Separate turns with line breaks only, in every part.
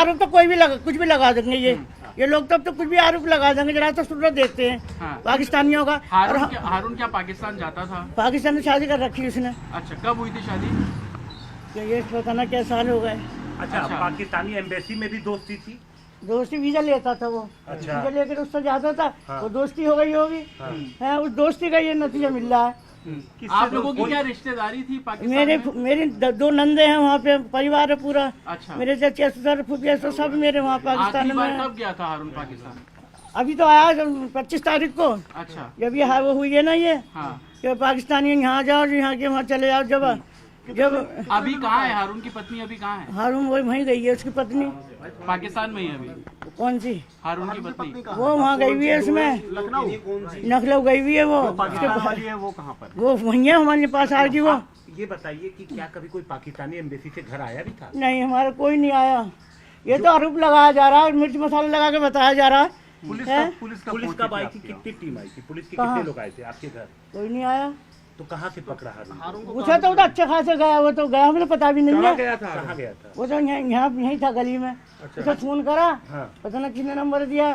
आरोप तो कोई भी कुछ भी लगा देंगे ये लोग तो कुछ भी आरोप लगा देंगे। जरा तो सूरत देखते हैं पाकिस्तानियों का।
हारून क्या पाकिस्तान जाता था?
पाकिस्तान में शादी कर रखी उसने।
अच्छा, कब हुई थी शादी?
ये पता ना क्या साल हो गए।
अच्छा, पाकिस्तानी एम्बेसी में भी दोस्ती थी?
दोस्ती वीजा लेता था वो।
अच्छा।
वीजा लेकर उससे जाता था। वो दोस्ती हो गई होगी। है उस दोस्ती का ये नतीजा मिल रहा है।
आप लोगों की क्या रिश्तेदारी थी पाकिस्तान में?
मेरी 2 नंदे हैं वहाँ पे, परिवार है पूरा।
अच्छा।
मेरे चाचा ससुर फुफिया सब मेरे वहाँ पाकिस्तान में।
कब गया था हारून पाकिस्तान?
अभी तो आया 25 तारीख को।
अच्छा।
जब ये वो हुई है ना ये कि पाकिस्तानी यहाँ जाओ, यहाँ के वहाँ चले जाओ। जब
अभी कहाँ है हारून की पत्नी? अभी कहाँ है
हारून? वहीं गई है उसकी पत्नी।
पाकिस्तान में ही अभी?
कौन सी
हारून की पत्नी?
वो वहाँ गई हुई है, उसमें लखनऊ गई हुई है। वो
कहाँ पर?
वो वहीं है हमारे पास आ गई। वो
ये बताइए कि क्या कभी कोई पाकिस्तानी एम्बेसी से घर आया भी था?
नहीं, हमारा कोई नहीं आया। ये तो आरोप लगाया जा रहा है, मिर्च मसाला लगा के बताया जा रहा है।
पुलिस कब आई थी? कितनी टीम आई थी? पुलिस के कितने लोग आए थे आपके घर?
कोई नहीं आया।
तो कहाँ से पकड़ा हारून?
उसे तो अच्छे खासे गया। वो तो गया, मुझे पता भी नहीं है।
कहाँ गया था?
वो तो यहीं था गली में। उसे फोन करा, पता ना किसने नंबर दिया।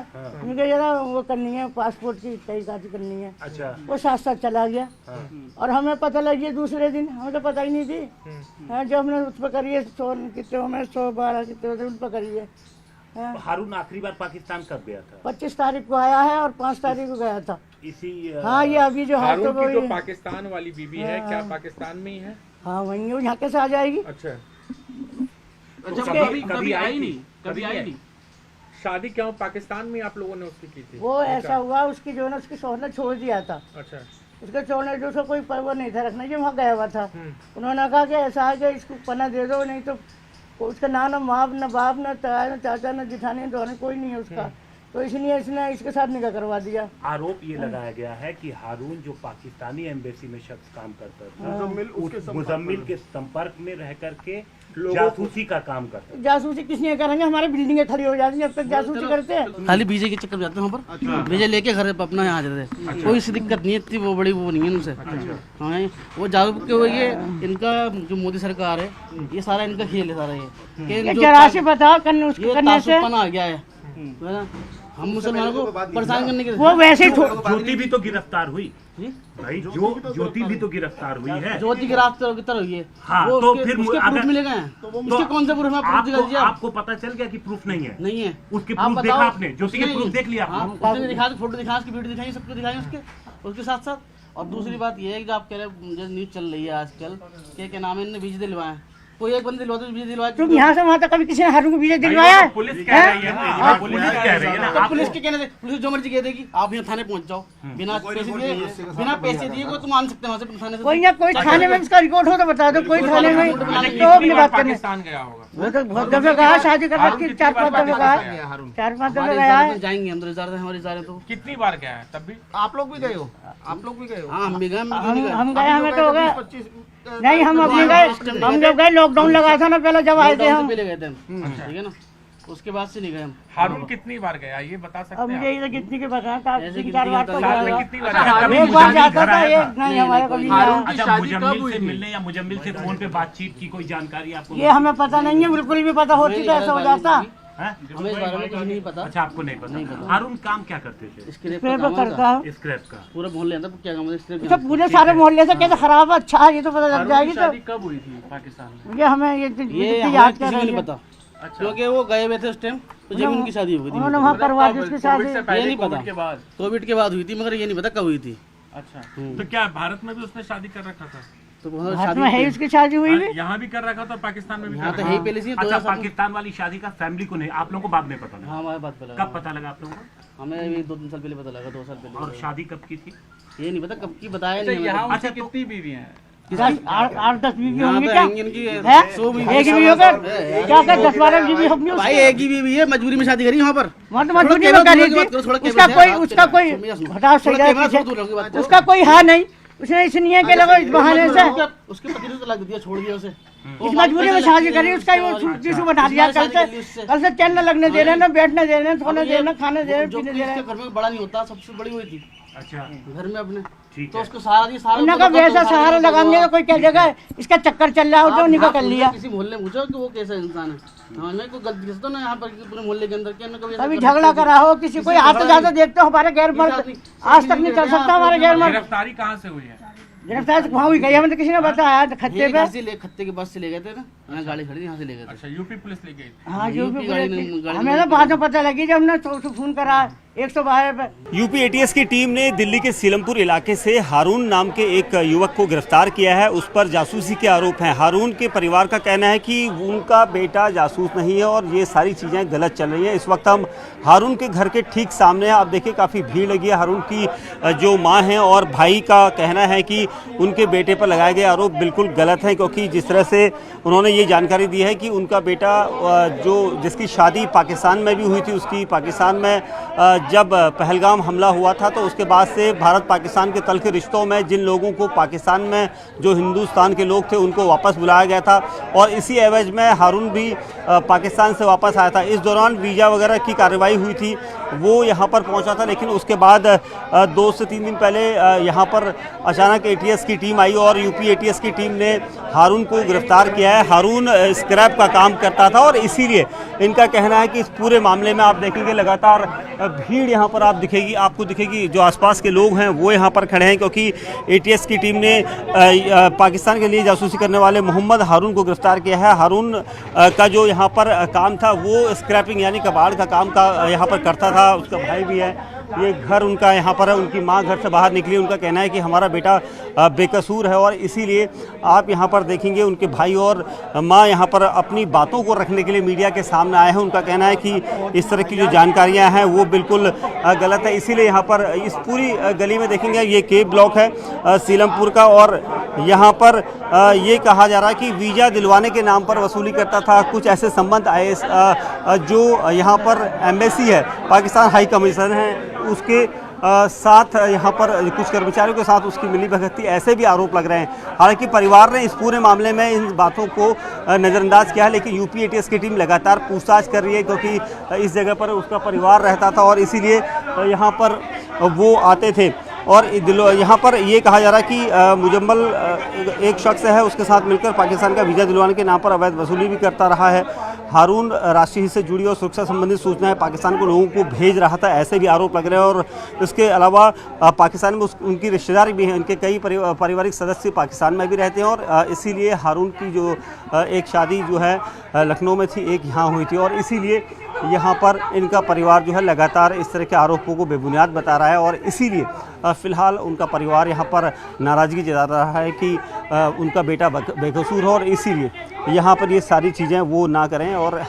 मुझे जरा वो करनी है, पासपोर्ट की तहकीकात करनी है।
अच्छा।
वो साथ साथ चला गया। और हमें पता लगी दूसरे दिन, हमें तो पता ही नहीं थी। जो हमने उस पर करी है 112 कितने उन पर करी है।
हारून आखिरी बार पाकिस्तान कब गया था?
25 तारीख को आया है और 5 तारीख को गया था।
इसी
हाँ, ये अभी जो
हारून की जो पाकिस्तान वाली बीबी है, क्या पाकिस्तान में ही है?
हाँ, वहीं यहाँ कैसे आ जाएगी?
अच्छा।
कभी आई नहीं।
शादी क्यों पाकिस्तान में आप लोगों ने उसकी की थी?
वो ऐसा हुआ, उसकी जो है उसकी शौहर ने छोड़ दिया था।
अच्छा।
उसके छोड़ने जो उसका कोई परवाह नहीं था रखना, जो वहाँ गया हुआ था। उन्होंने कहा कि ऐसा है कि इसको पना दे दो, नहीं तो उसका ना माँ न बाप न ताया न चाचा न जिठानी तो कोई नहीं है उसका। तो इसलिए इसने इसके साथ निकाह करवा दिया।
आरोप ये लगाया गया है कि हारून जो पाकिस्तानी एम्बेसी में शख्स काम करता था, मुजम्मिल के संपर्क में रह करके जासूसी का काम करता है।
जासूसी किसने करेंगे? हमारी बिल्डिंगें खड़ी हो जाती है, जब तक जासूसी करते हैं।
खाली बीजे के चक्कर में जाते हैं वहाँ पर। बीजे लेके घर अपना यहाँ आ जाते हैं। कोई सी दिक्कत नहीं है, इतनी वो बड़ी वो नहीं है उनसे। हाँ, वो जागरूक के हुए इनका जो मोदी सरकार है, ये सारा इनका खेल है सारा। ये
जरा से बताओ करने से
आ गया है हम मुसलमानों को परेशान करने के।
वो वैसे ही
ज्योति भी तो गिरफ्तार हुई भाई, ज्योति भी तो गिरफ्तार हुई है।
ज्योति गिरफ्तार की तरह हुई है।
हाँ,
तो
फिर
उसके प्रूफ मिलेगा? उसके कौन से प्रूफ?
आपको पता चल गया कि प्रूफ नहीं है?
नहीं है।
उसके प्रूफ देखा आपने? ज्योति के प्रूफ देख लिया?
उसने दिखा, फोटो दिखा, उसकी वीडियो दिखाई, सबको दिखाई उसके साथ साथ। और दूसरी बात ये है कि आप कह रहे हैं न्यूज चल रही है आजकल क्या नाम है, इन्होंने वीजा दिलवाए। कोई एक बंदे दिलवाते वीजा दिलवाए।
तुम यहाँ से वहाँ तक कभी किसी ने हारून को वीजा दिलवाया है?
पुलिस कह रही है, पुलिस कह रही है ना।
पुलिस के कहने से पुलिस जो मर्जी कह देगी। आप यहाँ थाने पहुँच जाओ, बिना पैसे दिए को तुम मान सकते हैं वहाँ से थाने से।
कोई ना कोई थाने में इसका रिकॉर्ड हो तो बता दो। कोई थाने में तो अपनी बात करने
गया होगा।
वो तो बहुत दफे कहा, शादी कर रखी 4-5 दफे कहा, 4-5 दफे गया है।
जाएंगे हम तो, हमारी जा रहे तो
कितनी बार गया है? तब भी
आप लोग भी गए हो? आप लोग भी गए हो?
हाँ, हम भी गए।
हम गए, हमें तो हो गया। नहीं, हम अपने गए, हम जब गए लॉकडाउन लगा था ना पहले, जब आए थे हम
पहले गए थे। ठीक है ना, उसके बाद से नहीं गए हम।
हारून कितनी बार गया ये बता सकते
अब
हैं?
मुझे ये कितनी के बताया था, 3-4 बार तो
साल में
गया।
कितनी बार?
एक बार जाता था, एक नहीं हमारे कभी नहीं आया।
अच्छा, मुजम्मिल से मिलने या मुजम्मिल से फोन पे बातचीत की कोई जानकारी आपको?
ये हमें पता नहीं है, बिल्कुल भी पता होती तो ऐसा हो जाता।
हमें इस बारे में कुछ नहीं पता।
अच्छा, आपको नहीं पता? हारून काम क्या करते थे?
स्क्रैप
करता है,
स्क्रैप का।
पूरा मोहल्ले अंदर क्या काम है? स्क्रैप
तो पूरे सारे मोहल्ले से कैसे खराब है, अच्छा है, ये तो पता लग जाएगी। तो
कब हुई थी पाकिस्तान में?
ये हमें ये याद कर
नहीं पता, क्योंकि वो गए हुए थे उस टाइम, तो जब उनकी शादी हो गई थी।
उन्होंने वहाँ करवा दी उसकी शादी।
ये नहीं पता, कोविड के बाद हुई थी, मगर ये नहीं पता कब हुई थी।
अच्छा, तो क्या भारत में भी उसने शादी कर रखा था?
तो
भारत में है उसकी शादी हुई भी।
यहाँ भी कर रखा था, पाकिस्तान में भी
यहाँ
कर
तो
रखा
है पहले से।
अच्छा, पाकिस्तान वाली शादी का फैमिली को नहीं, आप लोगों को बाद में पता लगा?
हाँ, हमारे बात पता लगा।
कब पता लगा आप लोगों को?
हमें अभी 2-3 साल पहले पता लगा, 2 साल पहले।
और शादी कब की थी?
ये नहीं पता कब की, बताया नहीं।
यहाँ
अच्छा,
कितनी बीवी हैं?
8-10 बीवी होंगी क्या?
एक
ही बीवी होकर क्या 10-12 बीवी होंगी
भाई? एक ही बीवी है, मजबूरी में शादी करी वहाँ पर।
वहाँ तो मजबूरी में करी थी। उसका कोई हटाओ सही है, उसका कोई है नहीं। उसने इसलिए के लगा इस बहाने से
उसके पति ने तलाक दे दिया, छोड़ दिया उसे।
इस मजबूरी में शादी करी, उसका वो टिश्यू बना दिया। कल से चैन न लगने दे रहे, न बैठने दे रहे, सोने दे रहे, खाने दे रहे, पीने दे रहे।
घर में बड़ा नहीं होता, सबसे बड़ी हुई थी।
अच्छा,
घर में अपने
ठीक
तो
है।
उसको सारा
उन्होंने कहा वैसा सहारा लगाएंगे तो कोई कह देगा इसका चक्कर चल रहा हो तो उन्हीं का कर लिया।
किसी मोहल्ले में पूछो कि वो कैसा इंसान है, हमें कोई गलती तो ना यहाँ पर कि पूरे मोहल्ले के अंदर क्या ना
कभी झगड़ा करा हो किसी कोई आते जाते देखते हो हमारे गैर मर्द आज तक नहीं चल सकता हमारे गैर मर्द।
गिरफ्तारी कहाँ से हुई है?
गिरफ्तार वहाँ हुई गई हमें तो किसी ने बताया खत्ते पे।
खत्ते के बस से ले गए थे ना, यहाँ गाड़ी खड़ी थी, यहाँ से ले गए थे।
अच्छा, यूपी पुलिस ले गई।
हाँ जो भी
गाड़ी
हमें तो बाद में पता लगी जब हमने फोन करा 112 पे।
यूपी एटीएस की टीम ने दिल्ली के सीलमपुर इलाके से हारून नाम के एक युवक को गिरफ्तार किया है। उस पर जासूसी के आरोप हैं। हारून के परिवार का कहना है कि उनका बेटा जासूस नहीं है और ये सारी चीज़ें गलत चल रही हैं। इस वक्त हम हारून के घर के ठीक सामने हैं। आप देखिए काफ़ी भीड़ लगी है। हारून की जो माँ है और भाई का कहना है कि उनके बेटे पर लगाए गए आरोप बिल्कुल गलत हैं, क्योंकि जिस तरह से उन्होंने ये जानकारी दी है कि उनका बेटा जो जिसकी शादी पाकिस्तान में भी हुई थी, उसकी पाकिस्तान में जब पहलगाम हमला हुआ था तो उसके बाद से भारत पाकिस्तान के तल्ख रिश्तों में जिन लोगों को पाकिस्तान में जो हिंदुस्तान के लोग थे उनको वापस बुलाया गया था और इसी एवज में हारून भी पाकिस्तान से वापस आया था। इस दौरान वीज़ा वगैरह की कार्रवाई हुई थी, वो यहाँ पर पहुँचा था, लेकिन उसके बाद 2 से 3 दिन पहले यहाँ पर अचानक एटीएस की टीम आई और यूपी एटीएस की टीम ने हारून को गिरफ्तार किया है। हारून स्क्रैप का काम करता था और इसीलिए इनका कहना है कि इस पूरे मामले में आप देखेंगे लगातार भीड़ यहाँ पर आपको दिखेगी। जो आसपास के लोग हैं वो यहाँ पर खड़े हैं, क्योंकि एटीएस की टीम ने पाकिस्तान के लिए जासूसी करने वाले मोहम्मद हारून को गिरफ्तार किया है। हारून का जो यहाँ पर काम था वो स्क्रैपिंग यानी कबाड़ का काम का यहाँ पर करता था। उसका भाई भी है, ये घर उनका यहाँ पर है। उनकी माँ घर से बाहर निकली, उनका कहना है कि हमारा बेटा बेकसूर है और इसीलिए आप यहाँ पर देखेंगे उनके भाई और माँ यहाँ पर अपनी बातों को रखने के लिए मीडिया के सामने आए हैं। उनका कहना है कि इस तरह की जो जानकारियाँ हैं वो बिल्कुल गलत है। इसीलिए यहाँ पर इस पूरी गली में देखेंगे ये के ब्लॉक है सीलमपुर का और यहाँ पर ये कहा जा रहा है कि वीज़ा दिलवाने के नाम पर वसूली करता था। कुछ ऐसे संबंध आए जो यहाँ पर एम्बेसी है, पाकिस्तान हाई कमीशन है, उसके साथ यहाँ पर कुछ कर्मचारियों के साथ उसकी मिलीभगत थी, ऐसे भी आरोप लग रहे हैं। हालांकि परिवार ने इस पूरे मामले में इन बातों को नज़रअंदाज किया है, लेकिन यूपी एटीएस की टीम लगातार पूछताछ कर रही है, क्योंकि इस जगह पर उसका परिवार रहता था और इसीलिए यहाँ पर वो आते थे। और यहाँ पर ये कहा जा रहा है कि मुजम्मल एक शख्स है, उसके साथ मिलकर पाकिस्तान का वीज़ा दिलवाने के नाम पर अवैध वसूली भी करता रहा है। हारून राष्ट्रीय हित से जुड़ी और सुरक्षा संबंधित सूचनाएं पाकिस्तान को लोगों को भेज रहा था, ऐसे भी आरोप लग रहे हैं। और इसके अलावा पाकिस्तान में उनकी रिश्तेदार भी हैं, उनके कई पारिवारिक सदस्य पाकिस्तान में भी रहते हैं और इसीलिए हारून की जो एक शादी जो है लखनऊ में थी, एक यहाँ हुई थी और इसीलिए यहाँ पर इनका परिवार जो है लगातार इस तरह के आरोपों को बेबुनियाद बता रहा है और इसीलिए फ़िलहाल उनका परिवार यहाँ पर नाराज़गी जता रहा है कि उनका बेटा बेकसूर हो और इसीलिए यहाँ पर ये सारी चीज़ें वो ना करें। और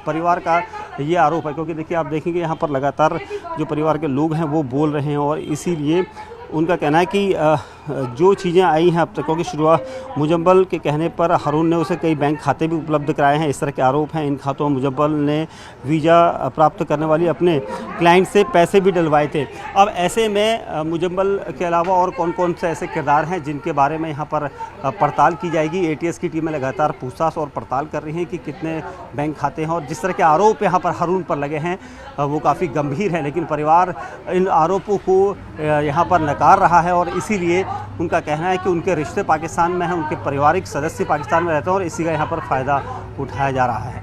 परिवार का ये आरोप है, क्योंकि देखिए आप देखेंगे यहाँ पर लगातार जो परिवार के लोग हैं वो बोल रहे हैं और इसीलिए उनका कहना है कि जो चीज़ें आई हैं अब तक, क्योंकि शुरुआत मुजम्मल के कहने पर हारून ने उसे कई बैंक खाते भी उपलब्ध कराए हैं, इस तरह के आरोप हैं। इन खातों में मुजम्मल ने वीज़ा प्राप्त करने वाली अपने क्लाइंट से पैसे भी डलवाए थे। अब ऐसे में मुजम्मल के अलावा और कौन कौन से ऐसे किरदार हैं जिनके बारे में यहाँ पर पड़ताल की जाएगी। एटीएस की टीमें लगातार पूछताछ और पड़ताल कर रही हैं कि कितने बैंक खाते हैं और जिस तरह के आरोप यहाँ पर हारून पर लगे हैं वो काफ़ी गंभीर हैं, लेकिन परिवार इन आरोपों को यहाँ पर नकार रहा है और इसीलिए उनका कहना है कि उनके रिश्ते पाकिस्तान में हैं, उनके पारिवारिक सदस्य पाकिस्तान में रहते हैं और इसी का यहाँ पर फ़ायदा उठाया जा रहा है।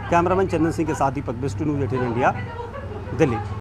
कैमरामैन चंदन सिंह के साथ दीपक बिस्टू, न्यूज़ 18 इंडिया, दिल्ली।